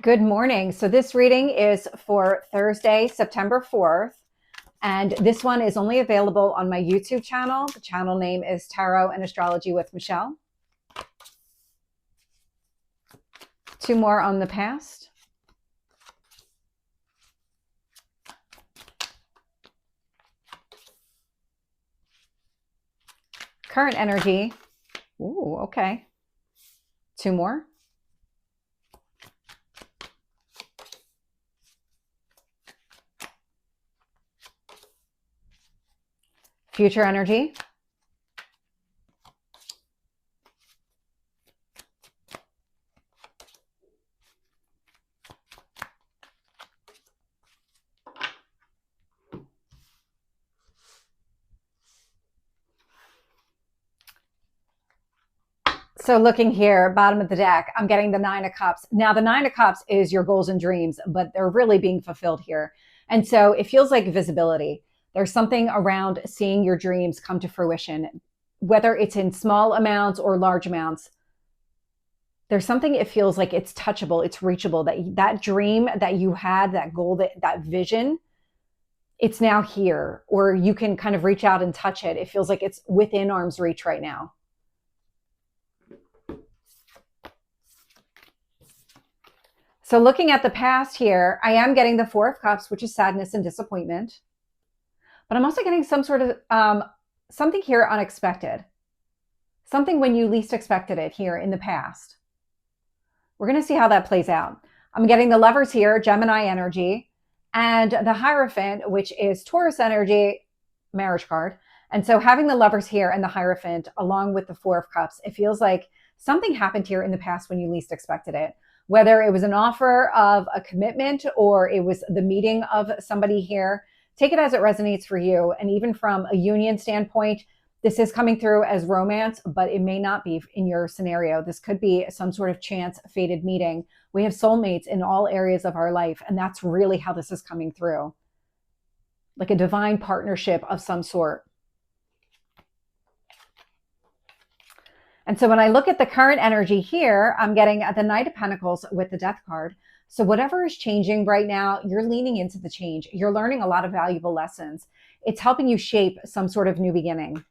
Good morning. So this reading is for Thursday, September 4th. And this one is only available on my YouTube channel. The channel name is Tarot and Astrology with Michelle. Two more on the past. Current energy. Ooh, okay. Two more. Future energy. So looking here, bottom of the deck, I'm getting the Nine of Cups. Now the Nine of Cups is your goals and dreams, but they're really being fulfilled here. And so it feels like visibility. There's something around seeing your dreams come to fruition, whether it's in small amounts or large amounts. There's something, it feels like it's touchable, it's reachable, that dream that you had, that goal, that vision, it's now here, or you can kind of reach out and touch it. It feels like it's within arm's reach right now. So looking at the past here, I am getting the Four of Cups, which is sadness and disappointment. But I'm also getting some sort of, something here unexpected. Something when you least expected it here in the past. We're going to see how that plays out. I'm getting the Lovers here, Gemini energy, and the Hierophant, which is Taurus energy, marriage card. And so having the Lovers here and the Hierophant along with the Four of Cups, it feels like something happened here in the past when you least expected it. Whether it was an offer of a commitment or it was the meeting of somebody here, take it as it resonates for you. And even from a union standpoint, this is coming through as romance, but it may not be in your scenario. This could be some sort of chance fated meeting. We have soulmates in all areas of our life, and that's really how this is coming through. Like a divine partnership of some sort. And so when I look at the current energy here, I'm getting the Knight of Pentacles with the Death card. So whatever is changing right now, you're leaning into the change. You're learning a lot of valuable lessons. It's helping you shape some sort of new beginning.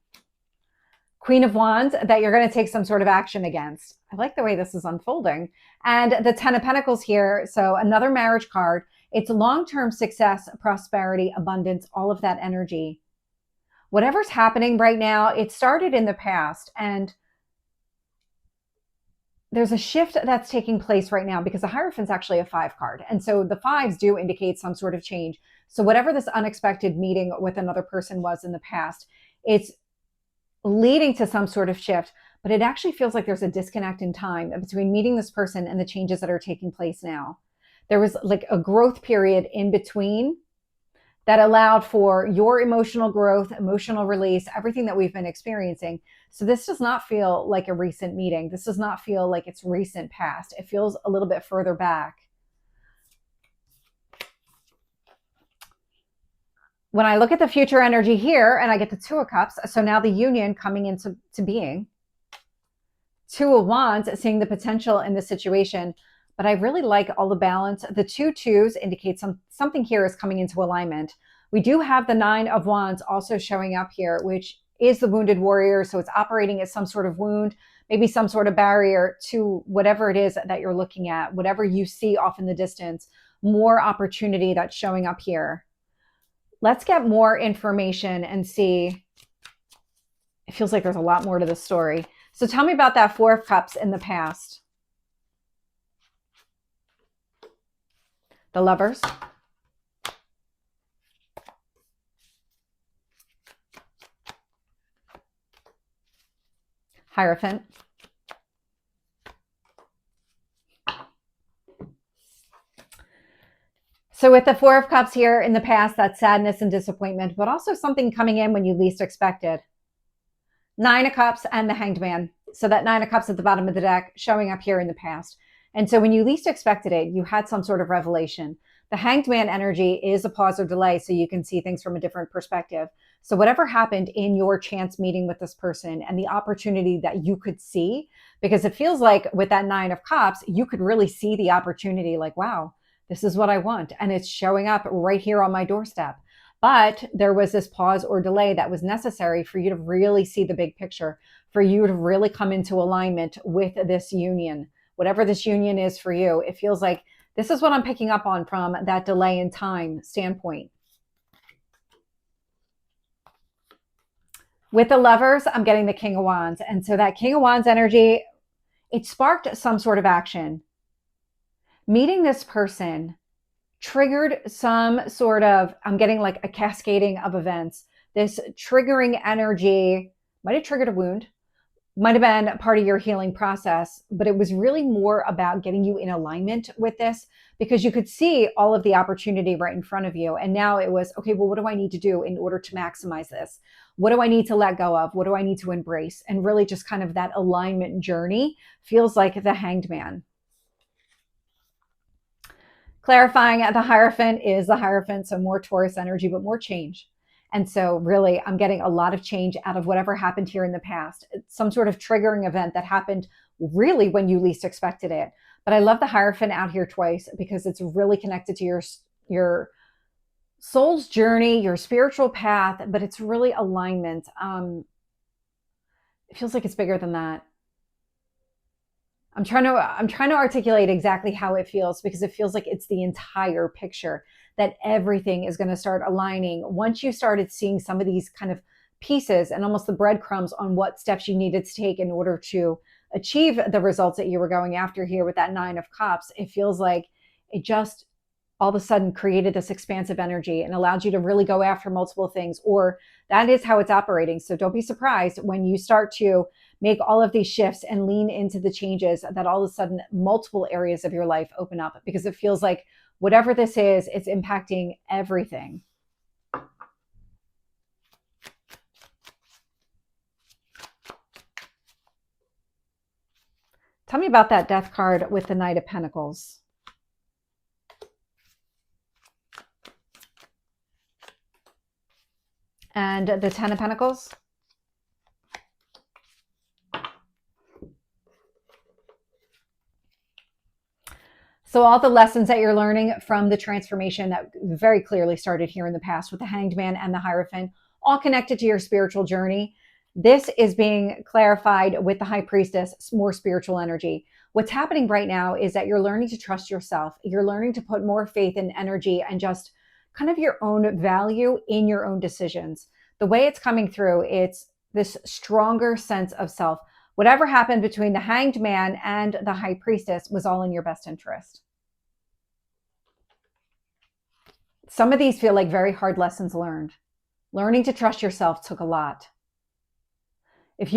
Queen of Wands that you're going to take some sort of action against. I like the way this is unfolding. And the Ten of Pentacles here. So another marriage card. It's long-term success, prosperity, abundance, all of that energy. Whatever's happening right now, it started in the past, and there's a shift that's taking place right now because the Hierophant's actually a 5 card. And so the 5s do indicate some sort of change. So whatever this unexpected meeting with another person was in the past, it's leading to some sort of shift, but it actually feels like there's a disconnect in time between meeting this person and the changes that are taking place now. There was like a growth period in between that allowed for your emotional growth, emotional release, everything that we've been experiencing. So this does not feel like a recent meeting. This does not feel like it's recent past. It feels a little bit further back. When I look at the future energy here and I get the Two of Cups, so now the union coming into being. Two of Wands, seeing the potential in this situation. But I really like all the balance. The 2 2s indicate something here is coming into alignment. We do have the 9 of Wands also showing up here, which is the wounded warrior. So it's operating as some sort of wound, maybe some sort of barrier to whatever it is that you're looking at, whatever you see off in the distance, more opportunity that's showing up here. Let's get more information and see. It feels like there's a lot more to the story. So tell me about that Four of Cups in the past. The Lovers. Hierophant. So with the Four of Cups here in the past, that's sadness and disappointment, but also something coming in when you least expected. Nine of Cups and the Hanged Man. So that Nine of Cups at the bottom of the deck showing up here in the past. And so when you least expected it, you had some sort of revelation. The Hanged Man energy is a pause or delay, so you can see things from a different perspective. So whatever happened in your chance meeting with this person and the opportunity that you could see, because it feels like with that 9 of Cups, you could really see the opportunity like, wow, this is what I want. And it's showing up right here on my doorstep. But there was this pause or delay that was necessary for you to really see the big picture, for you to really come into alignment with this union. Whatever this union is for you, it feels like this is what I'm picking up on from that delay in time standpoint. With the Lovers, I'm getting the King of Wands. And so that King of Wands energy, it sparked some sort of action. Meeting this person triggered some sort of, I'm getting like a cascading of events. This triggering energy might have triggered a wound, might have been part of your healing process, but it was really more about getting you in alignment with this because you could see all of the opportunity right in front of you. And now it was, okay, well, what do I need to do in order to maximize this? What do I need to let go of? What do I need to embrace? And really just kind of that alignment journey feels like the Hanged Man. Clarifying the Hierophant is the Hierophant, so more Taurus energy, but more change. And so really, I'm getting a lot of change out of whatever happened here in the past. It's some sort of triggering event that happened really when you least expected it. But I love the Hierophant out here twice because it's really connected to your soul's journey, your spiritual path, but it's really alignment. It feels like it's bigger than that. I'm trying to articulate exactly how it feels because it feels like it's the entire picture, that everything is going to start aligning once you started seeing some of these kind of pieces and almost the breadcrumbs on what steps you needed to take in order to achieve the results that you were going after here with that 9 of Cups. It feels like it just all of a sudden created this expansive energy and allowed you to really go after multiple things, or that is how it's operating. So don't be surprised when you start to make all of these shifts and lean into the changes that all of a sudden multiple areas of your life open up, because it feels like whatever this is, it's impacting everything. Tell me about that Death card with the Knight of Pentacles. And the 10 of Pentacles. So all the lessons that you're learning from the transformation that very clearly started here in the past with the Hanged Man and the Hierophant, all connected to your spiritual journey. This is being clarified with the High Priestess, more spiritual energy. What's happening right now is that you're learning to trust yourself. You're learning to put more faith and energy and just kind of your own value in your own decisions. The way it's coming through, it's this stronger sense of self. Whatever happened between the Hanged Man and the High Priestess was all in your best interest. Some of these feel like very hard lessons learned. Learning to trust yourself took a lot. If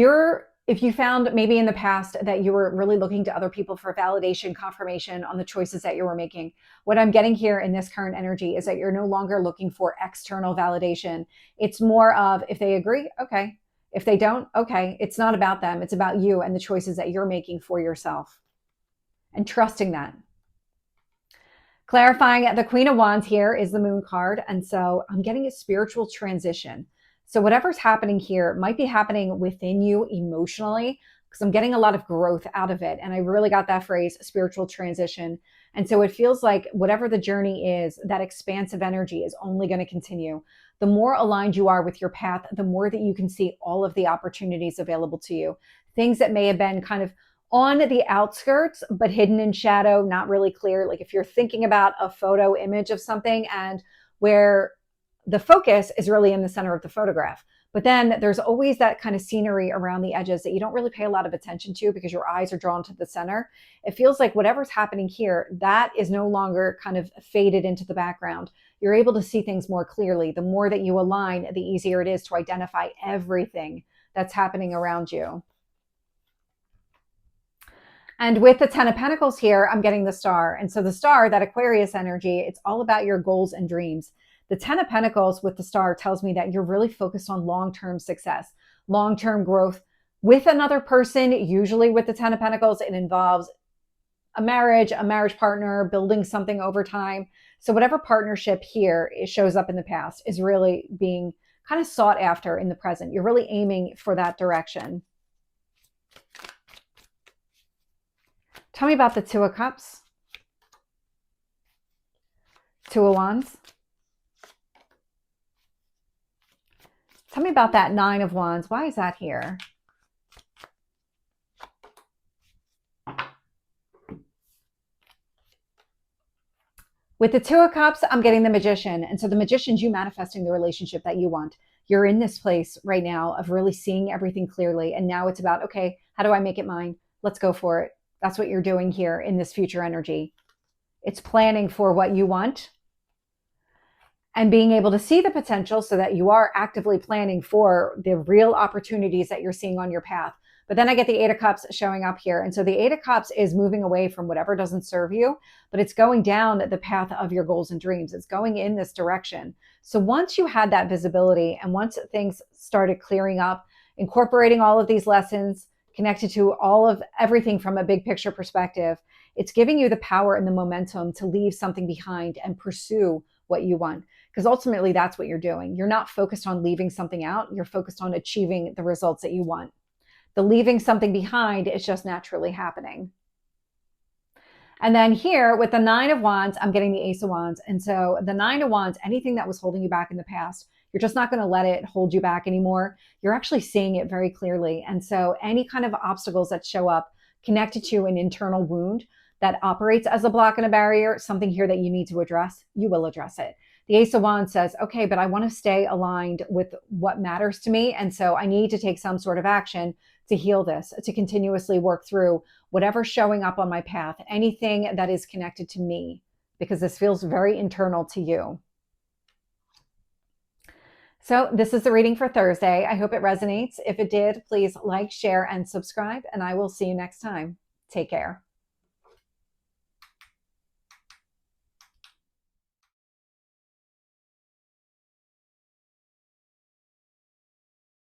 you found maybe in the past that you were really looking to other people for validation, confirmation on the choices that you were making, what I'm getting here in this current energy is that you're no longer looking for external validation. It's more of, if they agree, okay. If they don't, okay. It's not about them. It's about you and the choices that you're making for yourself and trusting that. Clarifying the Queen of Wands here is the Moon card. And so I'm getting a spiritual transition. So whatever's happening here might be happening within you emotionally, because I'm getting a lot of growth out of it. And I really got that phrase, spiritual transition. And so it feels like whatever the journey is, that expansive energy is only going to continue. The more aligned you are with your path, the more that you can see all of the opportunities available to you. Things that may have been kind of on the outskirts, but hidden in shadow, not really clear. Like if you're thinking about a photo image of something and where the focus is really in the center of the photograph, but then there's always that kind of scenery around the edges that you don't really pay a lot of attention to because your eyes are drawn to the center. It feels like whatever's happening here, that is no longer kind of faded into the background. You're able to see things more clearly. The more that you align, the easier it is to identify everything that's happening around you. And with the 10 of Pentacles here, I'm getting the Star. And so the Star, that Aquarius energy, it's all about your goals and dreams. The 10 of Pentacles with the Star tells me that you're really focused on long-term success, long-term growth with another person. Usually with the 10 of Pentacles, it involves a marriage partner, building something over time. So whatever partnership here shows up in the past is really being kind of sought after in the present. You're really aiming for that direction. Tell me about the Two of Cups. Two of Wands. Tell me about that Nine of Wands. Why is that here? With the Two of Cups, I'm getting the Magician. And so the Magician's you manifesting the relationship that you want. You're in this place right now of really seeing everything clearly. And now it's about, okay, how do I make it mine? Let's go for it. That's what you're doing here in this future energy. It's planning for what you want and being able to see the potential so that you are actively planning for the real opportunities that you're seeing on your path. But then I get the Eight of Cups showing up here. And so the Eight of Cups is moving away from whatever doesn't serve you, but it's going down the path of your goals and dreams. It's going in this direction. So once you had that visibility and once things started clearing up, incorporating all of these lessons, connected to all of everything from a big picture perspective, it's giving you the power and the momentum to leave something behind and pursue what you want. Because ultimately that's what you're doing. You're not focused on leaving something out. You're focused on achieving the results that you want. The leaving something behind is just naturally happening. And then here with the Nine of Wands, I'm getting the Ace of Wands. And so the Nine of Wands, anything that was holding you back in the past, you're just not going to let it hold you back anymore. You're actually seeing it very clearly. And so any kind of obstacles that show up connected to an internal wound that operates as a block and a barrier, something here that you need to address, you will address it. The Ace of Wands says, okay, but I want to stay aligned with what matters to me. And so I need to take some sort of action to heal this, to continuously work through whatever's showing up on my path, anything that is connected to me, because this feels very internal to you. So this is the reading for Thursday. I hope it resonates. If it did, please like, share, and subscribe, and I will see you next time. Take care.